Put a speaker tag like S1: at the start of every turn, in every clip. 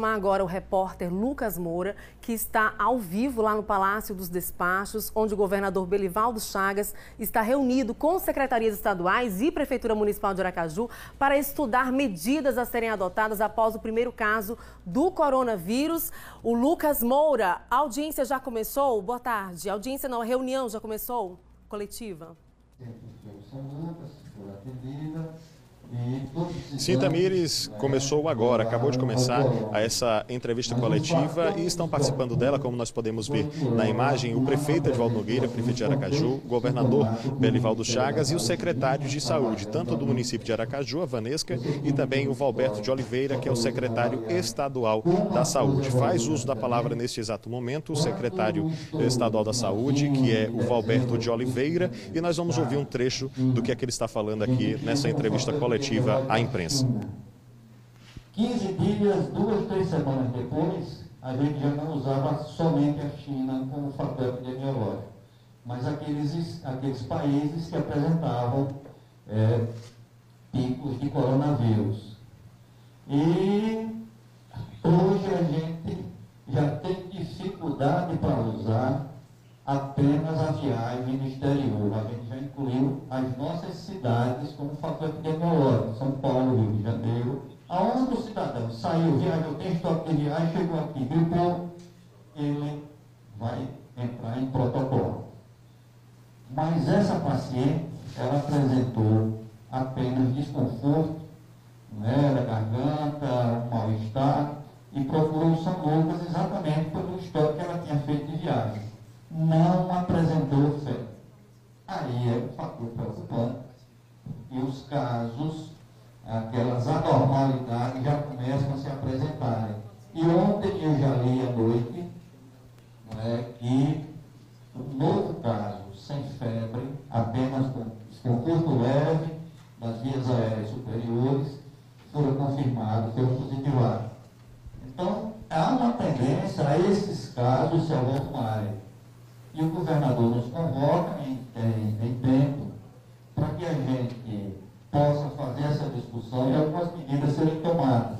S1: Agora o repórter Lucas Moura, que está ao vivo lá no Palácio dos Despachos, onde o governador Belivaldo Chagas está reunido com secretarias estaduais e Prefeitura Municipal de Aracaju para estudar medidas a serem adotadas após o primeiro caso do coronavírus. O Lucas Moura, a audiência já começou? Boa tarde. A audiência não, a reunião já começou? Coletiva?
S2: Sim, Tamires, começou agora, acabou de começar essa entrevista coletiva e estão participando dela, como nós podemos ver na imagem, o prefeito Edvaldo Nogueira, prefeito de Aracaju, o governador Belivaldo Chagas e os secretários de saúde, tanto do município de Aracaju, a Vanesca, e também o Valberto de Oliveira, que é o secretário estadual da saúde. Faz uso da palavra neste exato momento o secretário estadual da saúde, que é o Valberto de Oliveira, e nós vamos ouvir um trecho do que é que ele está falando aqui nessa entrevista coletiva à imprensa.
S3: 15 dias, 2, 3 semanas depois, a gente já não usava somente a China como fator epidemiológico, mas aqueles países que apresentavam picos de coronavírus. E hoje a gente já tem dificuldade para usar apenas a viagem no exterior. A gente já incluiu as nossas cidades como fator epidemiológico, São Paulo, Rio de Janeiro. Aonde o cidadão saiu, viajou, tem estoque de viagem, chegou aqui, gripou, ele vai entrar em protocolo. Mas essa paciente, ela apresentou apenas desconforto, da garganta, um mal-estar, e procurou o SAMU exatamente pelo estoque que ela tinha feito de viagem. Não apresentou febre. Aí é um fator preocupante. E os casos, aquelas anormalidades já começam a se apresentarem. E ontem eu já li à noite que um novo caso, sem febre, apenas com desconforto leve das vias aéreas superiores, foram confirmados, foram positivados. Então, há uma tendência a esses casos se arrumarem. E o governador nos convoca em tempo para que a gente possa fazer essa discussão e algumas medidas serem tomadas.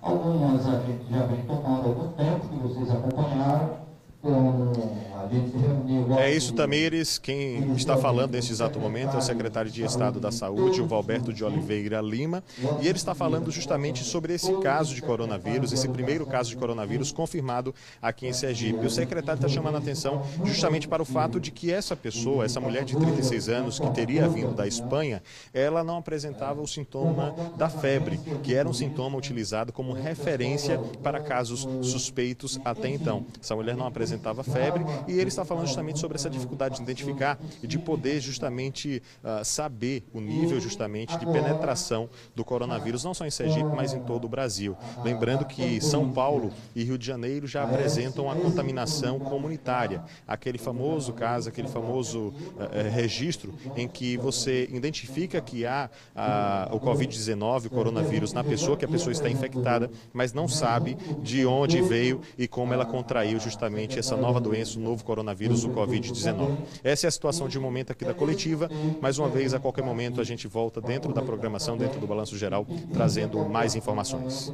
S3: Algumas a gente já vem tomando há algum tempo, que vocês acompanharam. A gente se reuniu.
S2: É isso, Tamires. Quem está falando nesse exato momento é o secretário de Estado da Saúde, o Valberto de Oliveira Lima, e ele está falando justamente sobre esse caso de coronavírus, esse primeiro caso de coronavírus confirmado aqui em Sergipe. O secretário está chamando a atenção justamente para o fato de que essa pessoa, essa mulher de 36 anos que teria vindo da Espanha, ela não apresentava o sintoma da febre, que era um sintoma utilizado como referência para casos suspeitos até então. Essa mulher não apresentava febre e ele está falando justamente sobre essa dificuldade de identificar e de poder justamente saber o nível justamente de penetração do coronavírus, não só em Sergipe, mas em todo o Brasil. Lembrando que São Paulo e Rio de Janeiro já apresentam a contaminação comunitária, aquele famoso caso, aquele famoso registro em que você identifica que há o Covid-19, o coronavírus na pessoa, que a pessoa está infectada, mas não sabe de onde veio e como ela contraiu justamente essa nova doença, o novo coronavírus, o Covid-19. Essa é a situação de momento aqui da coletiva. Mais uma vez, a qualquer momento, a gente volta dentro da programação, dentro do Balanço Geral, trazendo mais informações.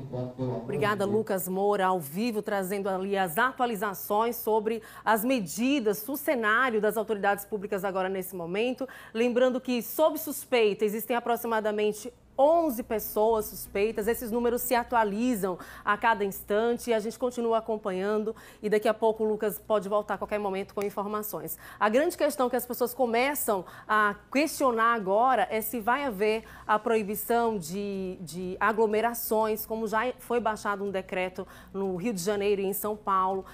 S1: Obrigada, Lucas Moura, ao vivo, trazendo ali as atualizações sobre as medidas, o cenário das autoridades públicas agora nesse momento. Lembrando que, sob suspeita, existem aproximadamente 11 pessoas suspeitas, esses números se atualizam a cada instante e a gente continua acompanhando e daqui a pouco o Lucas pode voltar a qualquer momento com informações. A grande questão que as pessoas começam a questionar agora é se vai haver a proibição de aglomerações, como já foi baixado um decreto no Rio de Janeiro e em São Paulo.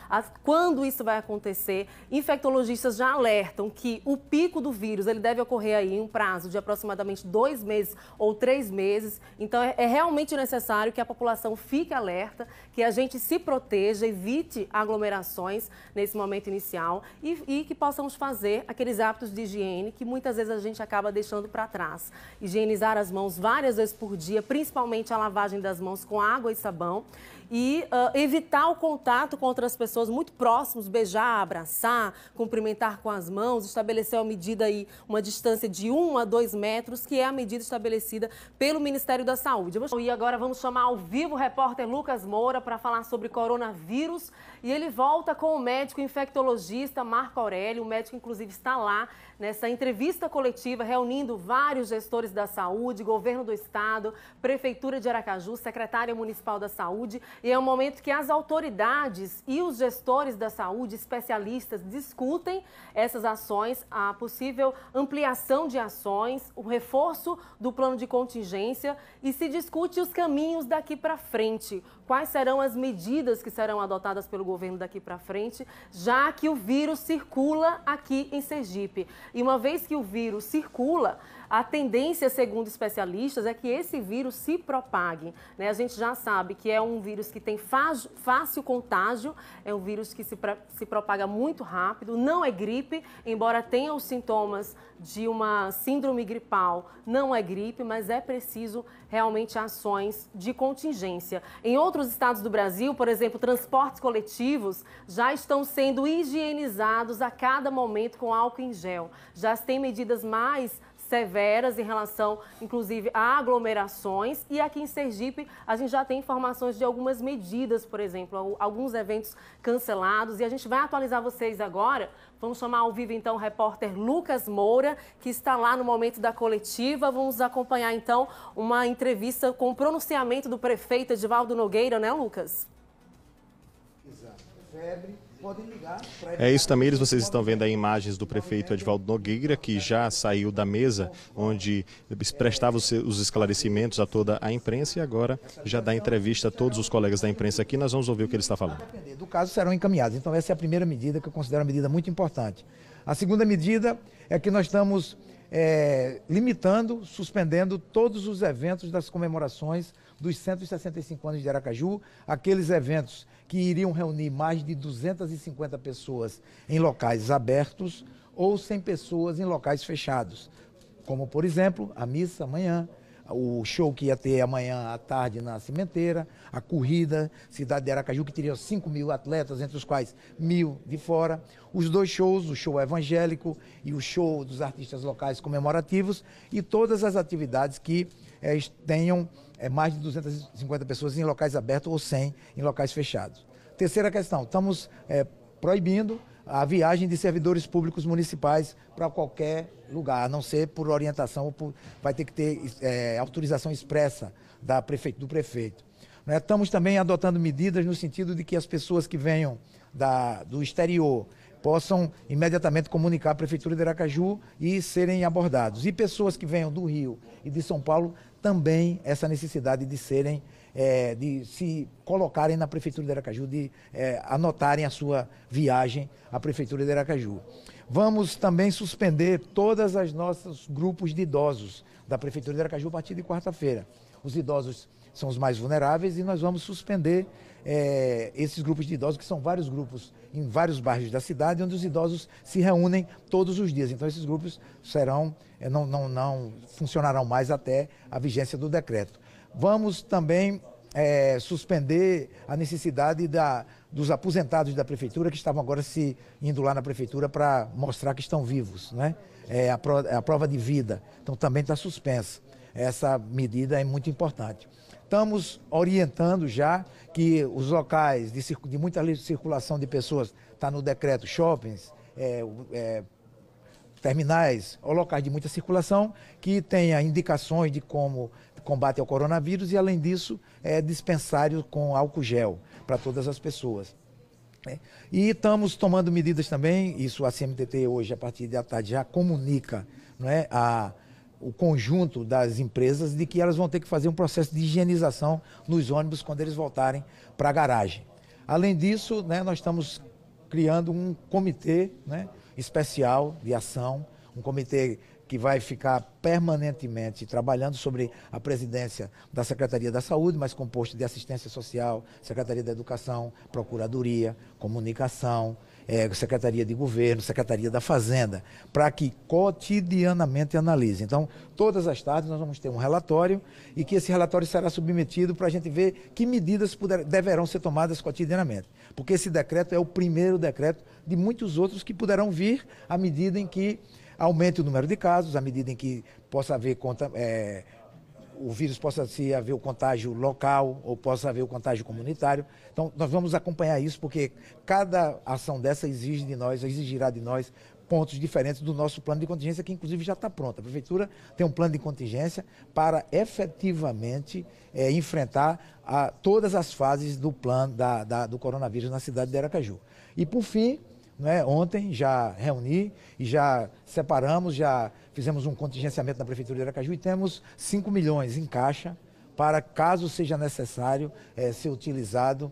S1: Quando isso vai acontecer? Infectologistas já alertam que o pico do vírus ele deve ocorrer aí em um prazo de aproximadamente 2 meses ou 3 meses, então é realmente necessário que a população fique alerta, que a gente se proteja, evite aglomerações nesse momento inicial e que possamos fazer aqueles hábitos de higiene que muitas vezes a gente acaba deixando para trás. Higienizar as mãos várias vezes por dia, principalmente a lavagem das mãos com água e sabão e evitar o contato com outras pessoas muito próximas, beijar, abraçar, cumprimentar com as mãos, estabelecer uma medida aí, uma distância de 1 a 2 metros, que é a medida estabelecida pelo Ministério da Saúde. E agora vamos chamar ao vivo o repórter Lucas Moura para falar sobre coronavírus, e ele volta com o médico infectologista Marco Aurélio. O médico, inclusive, está lá nessa entrevista coletiva, reunindo vários gestores da saúde, governo do estado, Prefeitura de Aracaju, secretária municipal da saúde, e é um momento que as autoridades e os gestores da saúde, especialistas, discutem essas ações, a possível ampliação de ações, o reforço do plano de contingência, e se discute os caminhos daqui para frente. Quais serão as medidas que serão adotadas pelo governo daqui para frente, já que o vírus circula aqui em Sergipe. E uma vez que o vírus circula, a tendência, segundo especialistas, é que esse vírus se propague, né? A gente já sabe que é um vírus que tem fácil contágio, é um vírus que se propaga muito rápido, não é gripe, embora tenha os sintomas de uma síndrome gripal, não é gripe, mas é preciso realmente ações de contingência. Em outros estados do Brasil, por exemplo, transportes coletivos já estão sendo higienizados a cada momento com álcool em gel. Já se tem medidas mais severas em relação, inclusive, a aglomerações. E aqui em Sergipe, a gente já tem informações de algumas medidas, por exemplo, alguns eventos cancelados. E a gente vai atualizar vocês agora. Vamos chamar ao vivo, então, o repórter Lucas Moura, que está lá no momento da coletiva. Vamos acompanhar, então, uma entrevista com o pronunciamento do prefeito Edivaldo Nogueira, né, Lucas?
S4: Exato. Febre. Podem ligar.
S2: É isso, Tamires, vocês estão vendo aí imagens do prefeito Edivaldo Nogueira, que já saiu da mesa onde prestava os esclarecimentos a toda a imprensa e agora já dá entrevista a todos os colegas da imprensa aqui. Nós vamos ouvir o que ele está falando.
S4: Do caso serão encaminhados. Então essa é a primeira medida que eu considero uma medida muito importante. A segunda medida é que nós estamos limitando, suspendendo todos os eventos das comemorações dos 165 anos de Aracaju, aqueles eventos que iriam reunir mais de 250 pessoas em locais abertos ou 100 pessoas em locais fechados, como, por exemplo, a missa amanhã, o show que ia ter amanhã à tarde na Cimenteira, a corrida Cidade de Aracaju, que teria 5.000 atletas, entre os quais 1.000 de fora, os dois shows, o show evangélico e o show dos artistas locais comemorativos, e todas as atividades que tenham mais de 250 pessoas em locais abertos ou 100 em locais fechados. Terceira questão, estamos proibindo a viagem de servidores públicos municipais para qualquer lugar, a não ser por orientação, vai ter que ter autorização expressa do prefeito. Estamos também adotando medidas no sentido de que as pessoas que venham do exterior possam imediatamente comunicar à Prefeitura de Aracaju e serem abordados. E pessoas que venham do Rio e de São Paulo, também essa necessidade de de se colocarem na Prefeitura de Aracaju, de anotarem a sua viagem à Prefeitura de Aracaju. Vamos também suspender todos os nossos grupos de idosos da Prefeitura de Aracaju a partir de quarta-feira. Os idosos são os mais vulneráveis e nós vamos suspender esses grupos de idosos, que são vários grupos em vários bairros da cidade, onde os idosos se reúnem todos os dias. Então esses grupos não funcionarão mais até a vigência do decreto. Vamos também suspender a necessidade dos aposentados da Prefeitura, que estavam agora indo lá na Prefeitura para mostrar que estão vivos, né? A prova de vida. Então também está suspensa. Essa medida é muito importante. Estamos orientando já que os locais de muita circulação de pessoas, está no decreto, shoppings, terminais ou locais de muita circulação, que tenha indicações de como combate ao coronavírus e, além disso, dispensário com álcool gel para todas as pessoas. E estamos tomando medidas também, isso a CMTT hoje, a partir da tarde, já comunica, não é, o conjunto das empresas de que elas vão ter que fazer um processo de higienização nos ônibus quando eles voltarem para a garagem. Além disso, né, nós estamos criando um comitê, né, especial de ação, um comitê que vai ficar permanentemente trabalhando sobre a presidência da Secretaria da Saúde, mas composto de Assistência Social, Secretaria da Educação, Procuradoria, Comunicação, Secretaria de Governo, Secretaria da Fazenda, para que cotidianamente analise. Então, todas as tardes nós vamos ter um relatório e que esse relatório será submetido para a gente ver que medidas deverão ser tomadas cotidianamente. Porque esse decreto é o primeiro decreto de muitos outros que poderão vir à medida em que aumente o número de casos, à medida em que possa haver o vírus possa haver o contágio local ou possa haver o contágio comunitário. Então, nós vamos acompanhar isso porque cada ação dessa exigirá de nós pontos diferentes do nosso plano de contingência, que inclusive já está pronto. A Prefeitura tem um plano de contingência para efetivamente enfrentar todas as fases do plano do coronavírus na cidade de Aracaju. E, por fim, ontem já reuni e já separamos, já fizemos um contingenciamento na Prefeitura de Aracaju e temos 5 milhões em caixa para, caso seja necessário, ser utilizado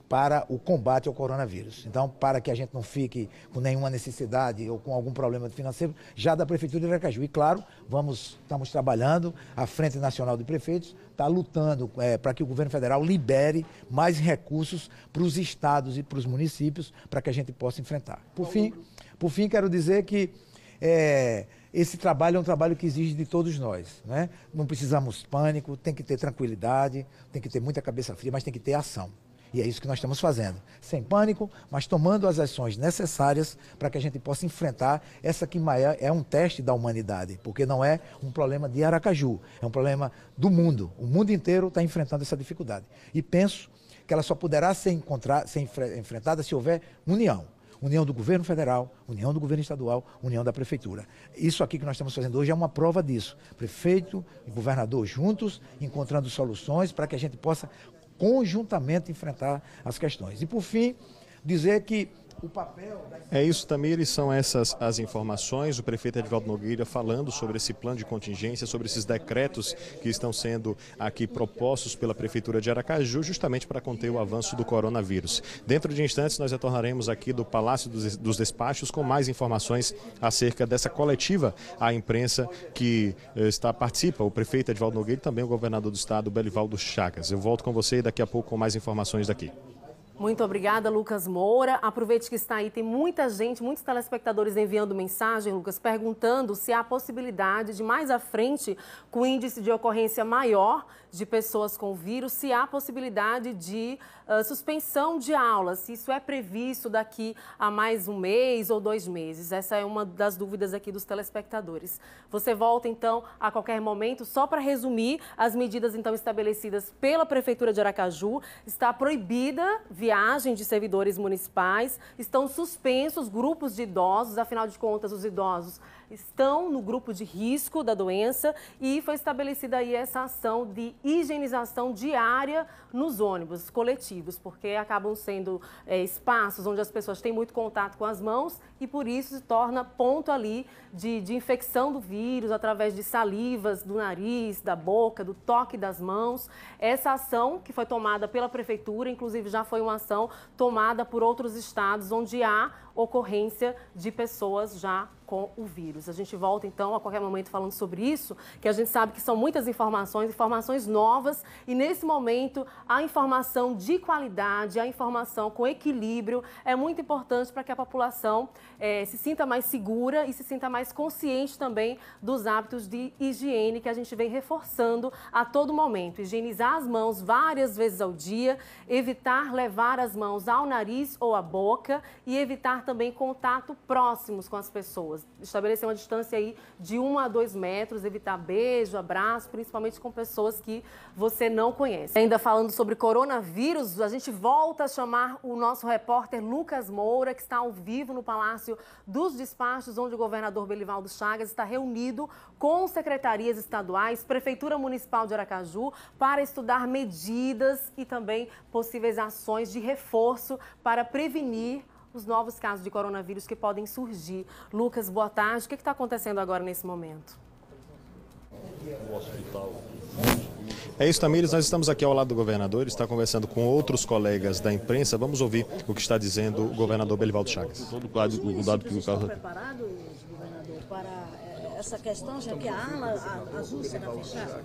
S4: para o combate ao coronavírus. Então, para que a gente não fique com nenhuma necessidade ou com algum problema financeiro, já da Prefeitura de Aracaju. E, claro, estamos trabalhando, a Frente Nacional de Prefeitos está lutando para que o governo federal libere mais recursos para os estados e para os municípios para que a gente possa enfrentar. Por fim, quero dizer que esse trabalho é um trabalho que exige de todos nós, né? Não precisamos pânico, tem que ter tranquilidade, tem que ter muita cabeça fria, mas tem que ter ação. E é isso que nós estamos fazendo, sem pânico, mas tomando as ações necessárias para que a gente possa enfrentar essa que é um teste da humanidade, porque não é um problema de Aracaju, é um problema do mundo. O mundo inteiro está enfrentando essa dificuldade. E penso que ela só poderá ser enfrentada se houver união. União do governo federal, união do governo estadual, união da prefeitura. Isso aqui que nós estamos fazendo hoje é uma prova disso. Prefeito e governador juntos, encontrando soluções para que a gente possa conjuntamente enfrentar as questões. E, por fim, dizer que o papel...
S2: É isso, Tamires, são essas as informações. O prefeito Edivaldo Nogueira falando sobre esse plano de contingência, sobre esses decretos que estão sendo aqui propostos pela Prefeitura de Aracaju, justamente para conter o avanço do coronavírus. Dentro de instantes, nós retornaremos aqui do Palácio dos Despachos com mais informações acerca dessa coletiva à imprensa que participa, o prefeito Edivaldo Nogueira e também o governador do estado, Belivaldo Chagas. Eu volto com você daqui a pouco com mais informações daqui.
S1: Muito obrigada, Lucas Moura. Aproveite que está aí, tem muita gente, muitos telespectadores enviando mensagem, Lucas, perguntando se há possibilidade de mais à frente, com índice de ocorrência maior de pessoas com vírus, se há possibilidade de suspensão de aulas, se isso é previsto daqui a mais um mês ou 2 meses. Essa é uma das dúvidas aqui dos telespectadores. Você volta, então, a qualquer momento. Só para resumir, as medidas, então, estabelecidas pela Prefeitura de Aracaju, está proibida viagem de servidores municipais, estão suspensos grupos de idosos, afinal de contas, os idosos estão no grupo de risco da doença e foi estabelecida aí essa ação de higienização diária nos ônibus coletivos, porque acabam sendo espaços onde as pessoas têm muito contato com as mãos e por isso se torna ponto ali de infecção do vírus através de salivas do nariz, da boca, do toque das mãos. Essa ação que foi tomada pela Prefeitura, inclusive já foi uma ação tomada por outros estados onde há ocorrência de pessoas já com o vírus. A gente volta, então, a qualquer momento falando sobre isso, que a gente sabe que são muitas informações novas e, nesse momento, a informação de qualidade, a informação com equilíbrio é muito importante para que a população se sinta mais segura e se sinta mais consciente também dos hábitos de higiene que a gente vem reforçando a todo momento. Higienizar as mãos várias vezes ao dia, evitar levar as mãos ao nariz ou à boca e evitar também contato próximos com as pessoas. Estabelecer uma distância aí de 1 a 2 metros, evitar beijo, abraço, principalmente com pessoas que você não conhece. Ainda falando sobre coronavírus, a gente volta a chamar o nosso repórter Lucas Moura, que está ao vivo no Palácio dos Despachos, onde o governador Belivaldo Chagas está reunido com secretarias estaduais, Prefeitura Municipal de Aracaju, para estudar medidas e também possíveis ações de reforço para prevenir os novos casos de coronavírus que podem surgir. Lucas, boa tarde. O que está acontecendo agora nesse momento?
S2: No hospital. É isso, Tamires. Nós estamos aqui ao lado do governador, está conversando com outros colegas da imprensa. Vamos ouvir o que está dizendo o governador Belivaldo Chagas.
S5: Todo o dado que o caso... preparado, governador, para essa questão, já que a ala azul será fechada?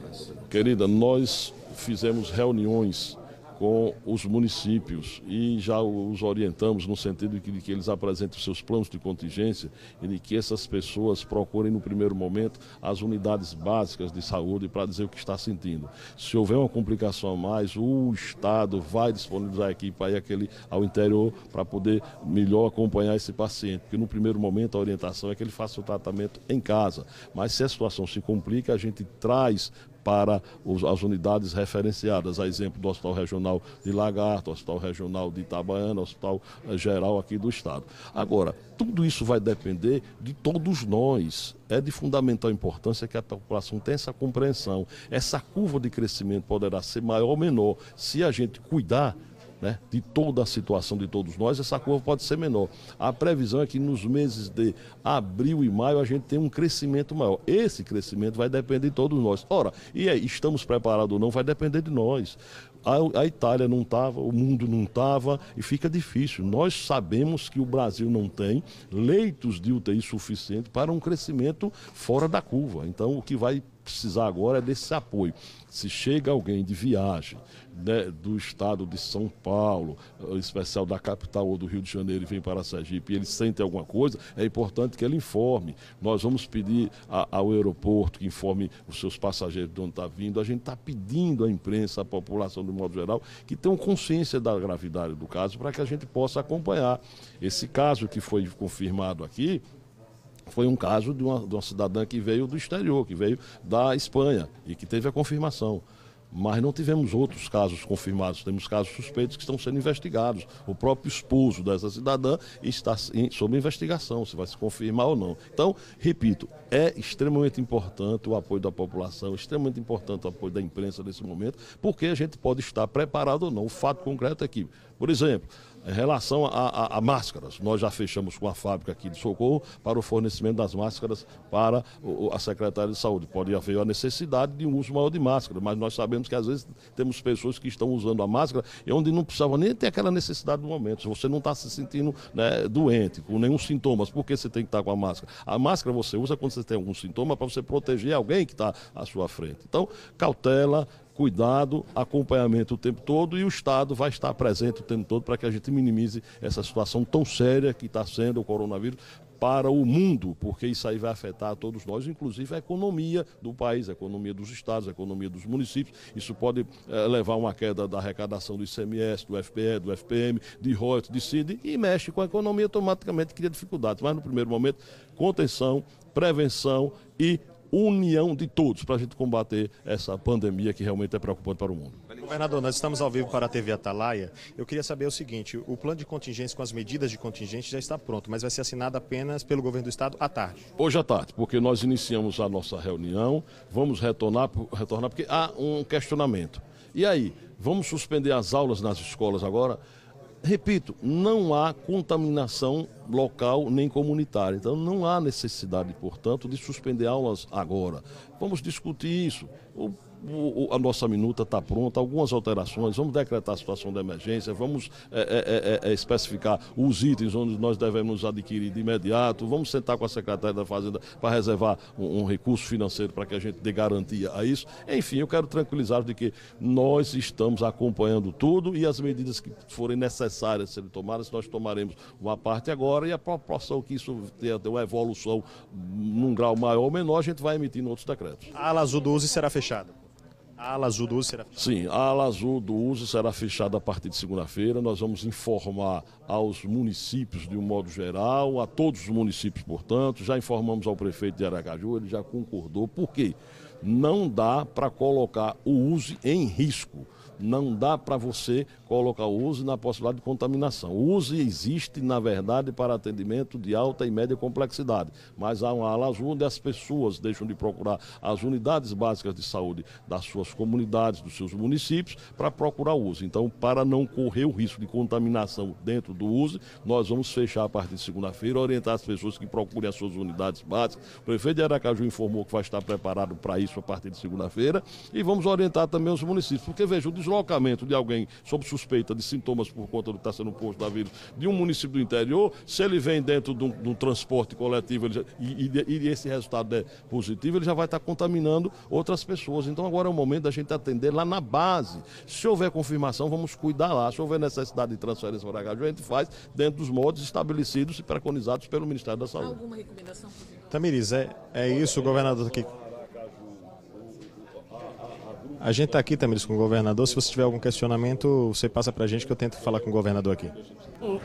S6: Querida, nós fizemos reuniões com os municípios e já os orientamos no sentido de que eles apresentem os seus planos de contingência e de que essas pessoas procurem no primeiro momento as unidades básicas de saúde para dizer o que está sentindo. Se houver uma complicação a mais, o Estado vai disponibilizar a equipe para ir ao interior para poder melhor acompanhar esse paciente, porque no primeiro momento a orientação é que ele faça o tratamento em casa, mas se a situação se complica, a gente traz para as unidades referenciadas, a exemplo do Hospital Regional de Lagarto, Hospital Regional de Itabaiana, Hospital Geral aqui do Estado. Agora, tudo isso vai depender de todos nós. É de fundamental importância que a população tenha essa compreensão. Essa curva de crescimento poderá ser maior ou menor. Se a gente cuidar, né, de toda a situação de todos nós, essa curva pode ser menor. A previsão é que nos meses de abril e maio a gente tem um crescimento maior. Esse crescimento vai depender de todos nós. Ora, e aí, estamos preparados ou não, vai depender de nós. A Itália não estava, o mundo não estava e fica difícil. Nós sabemos que o Brasil não tem leitos de UTI suficiente para um crescimento fora da curva. Então, o que vai precisar agora é desse apoio. Se chega alguém de viagem, né, do estado de São Paulo, em especial da capital ou do Rio de Janeiro, e vem para Sergipe e ele sente alguma coisa, é importante que ele informe. Nós vamos pedir ao aeroporto que informe os seus passageiros de onde está vindo. A gente está pedindo à imprensa, à população de modo geral, que tenham consciência da gravidade do caso para que a gente possa acompanhar. Esse caso que foi confirmado aqui, foi um caso de uma cidadã que veio do exterior, que veio da Espanha e que teve a confirmação. Mas não tivemos outros casos confirmados, temos casos suspeitos que estão sendo investigados. O próprio esposo dessa cidadã está sob investigação, se vai se confirmar ou não. Então, repito, é extremamente importante o apoio da população, extremamente importante o apoio da imprensa nesse momento, porque a gente pode estar preparado ou não. O fato concreto é que, por exemplo, em relação a máscaras, nós já fechamos com a fábrica aqui de Socorro para o fornecimento das máscaras para a Secretaria de Saúde. Pode haver a necessidade de um uso maior de máscara, mas nós sabemos que às vezes temos pessoas que estão usando a máscara e onde não precisavam nem ter aquela necessidade no momento. Se você não está se sentindo, né, doente, com nenhum sintoma, por que você tem que estar com a máscara? A máscara você usa quando você tem algum sintoma para você proteger alguém que está à sua frente. Então, cautela, cuidado, acompanhamento o tempo todo, e o Estado vai estar presente o tempo todo para que a gente minimize essa situação tão séria que está sendo o coronavírus para o mundo, porque isso aí vai afetar a todos nós, inclusive a economia do país, a economia dos estados, a economia dos municípios. Isso pode levar a uma queda da arrecadação do ICMS, do FPE, do FPM, de royalties, de CID, e mexe com a economia automaticamente, cria dificuldades. Mas no primeiro momento, contenção, prevenção e união de todos para a gente combater essa pandemia que realmente é preocupante para o mundo.
S2: Governador, nós estamos ao vivo para a TV Atalaia. Eu queria saber o seguinte: o plano de contingência com as medidas de contingência já está pronto, mas vai ser assinado apenas pelo governo do estado à tarde.
S6: Hoje à tarde, porque nós iniciamos a nossa reunião, vamos retornar porque há um questionamento. E aí, vamos suspender as aulas nas escolas agora? Repito, não há contaminação local nem comunitária, então não há necessidade, portanto, de suspender aulas agora. Vamos discutir isso. A nossa minuta está pronta, algumas alterações, vamos decretar a situação de emergência, vamos especificar os itens onde nós devemos adquirir de imediato, vamos sentar com a Secretaria da Fazenda para reservar um recurso financeiro para que a gente dê garantia a isso. Enfim, eu quero tranquilizar-los de que nós estamos acompanhando tudo e as medidas que forem necessárias serem tomadas, nós tomaremos uma parte agora, e a proporção que isso tenha uma evolução num grau maior ou menor, a gente vai emitir em outros decretos.
S2: A ala azul do USE será fechada? A ala azul do USE será fechada?
S6: Sim, a ala azul do USE será fechada a partir de segunda-feira. Nós vamos informar aos municípios de um modo geral, a todos os municípios, portanto. Já informamos ao prefeito de Aracaju, ele já concordou. Por quê? Não dá para colocar o USE em risco. Não dá para você colocar o USE na possibilidade de contaminação. O USE existe, na verdade, para atendimento de alta e média complexidade, mas há uma ala azul onde as pessoas deixam de procurar as unidades básicas de saúde das suas comunidades, dos seus municípios, para procurar o USE. Então, para não correr o risco de contaminação dentro do USE, nós vamos fechar a partir de segunda-feira, orientar as pessoas que procurem as suas unidades básicas. O prefeito de Aracaju informou que vai estar preparado para isso a partir de segunda-feira, e vamos orientar também os municípios, porque veja, o deslocamento de alguém sob suspeita de sintomas por conta do que está sendo posto da vírus de um município do interior, se ele vem dentro de um transporte coletivo e esse resultado é positivo, ele já vai estar contaminando outras pessoas. Então agora é o momento da gente atender lá na base. Se houver confirmação, vamos cuidar lá. Se houver necessidade de transferência para Aracaju, a gente faz dentro dos modos estabelecidos e preconizados pelo Ministério da Saúde.
S5: Alguma recomendação?
S2: Tamires, é isso, governador, aqui. A gente está aqui, Tamires, com o governador. Se você tiver algum questionamento, você passa para a gente que eu tento falar com o governador aqui.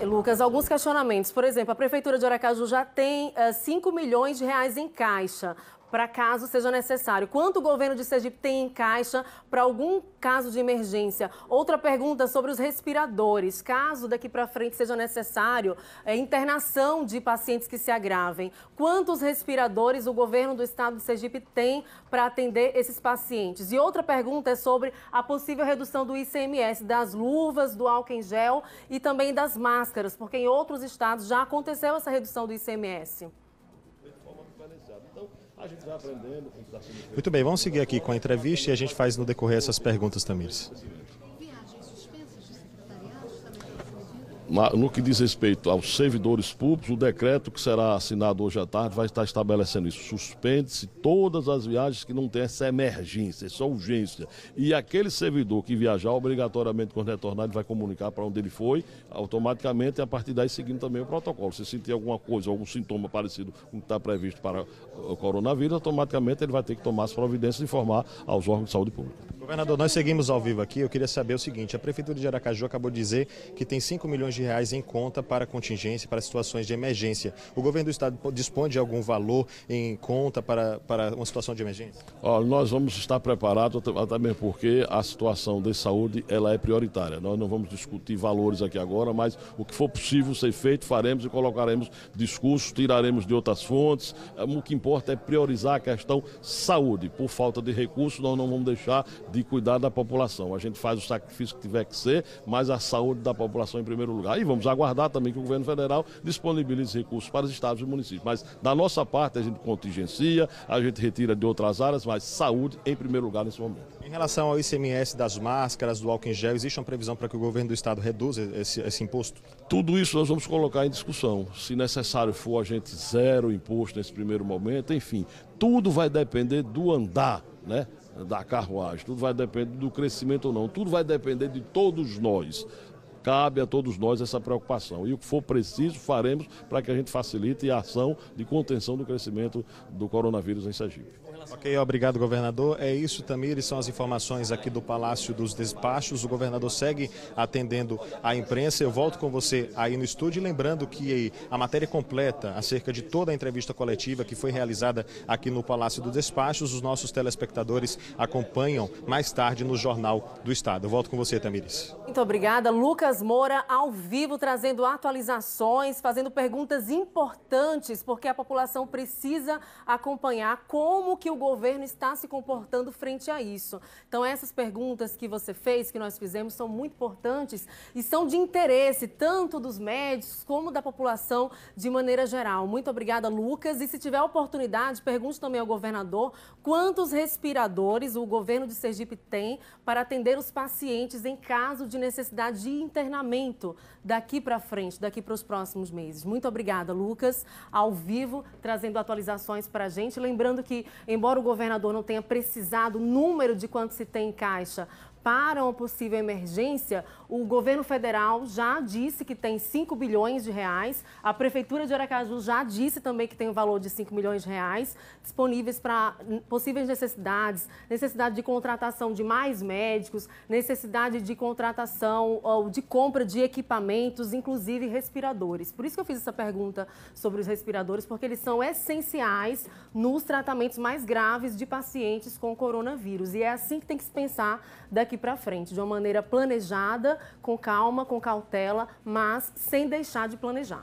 S1: Lucas, alguns questionamentos. Por exemplo, a Prefeitura de Aracaju já tem 5 milhões de reais em caixa para caso seja necessário. Quanto o governo de Sergipe tem em caixa para algum caso de emergência? Outra pergunta sobre os respiradores. Caso daqui para frente seja necessário internação de pacientes que se agravem, quantos respiradores o governo do estado de Sergipe tem para atender esses pacientes? E outra pergunta é sobre a possível redução do ICMS, das luvas, do álcool em gel e também das máscaras, porque em outros estados já aconteceu essa redução do ICMS.
S6: A gente vai aprendendo com o que está sendo feito.
S2: Muito bem, vamos seguir aqui com a entrevista e a gente faz no decorrer essas perguntas, Tamires.
S6: No que diz respeito aos servidores públicos, o decreto que será assinado hoje à tarde vai estar estabelecendo isso. Suspende-se todas as viagens que não tem essa emergência, essa urgência. E aquele servidor que viajar, obrigatoriamente, quando retornar, ele vai comunicar para onde ele foi, automaticamente, e a partir daí seguindo também o protocolo. Se sentir alguma coisa, algum sintoma parecido com o que está previsto para o coronavírus, automaticamente ele vai ter que tomar as providências e informar aos órgãos de saúde pública.
S2: Governador, nós seguimos ao vivo aqui. Eu queria saber o seguinte: a Prefeitura de Aracaju acabou de dizer que tem 5 milhões de reais em conta para contingência, para situações de emergência. O governo do estado dispõe de algum valor em conta para uma situação de emergência?
S6: Nós vamos estar preparados, até mesmo porque a situação de saúde ela é prioritária. Nós não vamos discutir valores aqui agora, mas o que for possível ser feito, faremos e colocaremos discursos, tiraremos de outras fontes. O que importa é priorizar a questão saúde. Por falta de recursos, nós não vamos deixar de cuidar da população. A gente faz o sacrifício que tiver que ser, mas a saúde da população em primeiro lugar. E vamos aguardar também que o governo federal disponibilize recursos para os estados e municípios. Mas da nossa parte a gente contingencia, a gente retira de outras áreas, mas saúde em primeiro lugar nesse momento.
S2: Em relação ao ICMS das máscaras, do álcool em gel, existe uma previsão para que o governo do estado reduza esse imposto?
S6: Tudo isso nós vamos colocar em discussão. Se necessário for, a gente zero o imposto nesse primeiro momento. Enfim, tudo vai depender do andar, né, da carruagem. Tudo vai depender do crescimento ou não. Tudo vai depender de todos nós. Cabe a todos nós essa preocupação. E o que for preciso, faremos para que a gente facilite a ação de contenção do crescimento do coronavírus em Sergipe.
S2: Ok, obrigado, governador. É isso, Tamires, são as informações aqui do Palácio dos Despachos. O governador segue atendendo a imprensa. Eu volto com você aí no estúdio, lembrando que a matéria completa acerca de toda a entrevista coletiva que foi realizada aqui no Palácio dos Despachos, os nossos telespectadores acompanham mais tarde no Jornal do Estado. Eu volto com você, Tamires.
S1: Muito obrigada. Lucas Moura, ao vivo, trazendo atualizações, fazendo perguntas importantes, porque a população precisa acompanhar como que o governo está se comportando frente a isso. Então, essas perguntas que você fez, que nós fizemos, são muito importantes e são de interesse tanto dos médicos como da população de maneira geral. Muito obrigada, Lucas. E se tiver oportunidade, pergunte também ao governador quantos respiradores o governo de Sergipe tem para atender os pacientes em caso de necessidade de internamento daqui para frente, daqui para os próximos meses. Muito obrigada, Lucas, ao vivo, trazendo atualizações para a gente. Lembrando que, embora o governador não tenha precisado o número de quanto se tem em caixa para uma possível emergência, o governo federal já disse que tem 5 bilhões de reais, a Prefeitura de Aracaju já disse também que tem o valor de 5 milhões de reais disponíveis para possíveis necessidades, necessidade de contratação de mais médicos, necessidade de contratação ou de compra de equipamentos, inclusive respiradores. Por isso que eu fiz essa pergunta sobre os respiradores, porque eles são essenciais nos tratamentos mais graves de pacientes com coronavírus. E é assim que tem que se pensar daqui para frente, de uma maneira planejada, com calma, com cautela, mas sem deixar de planejar.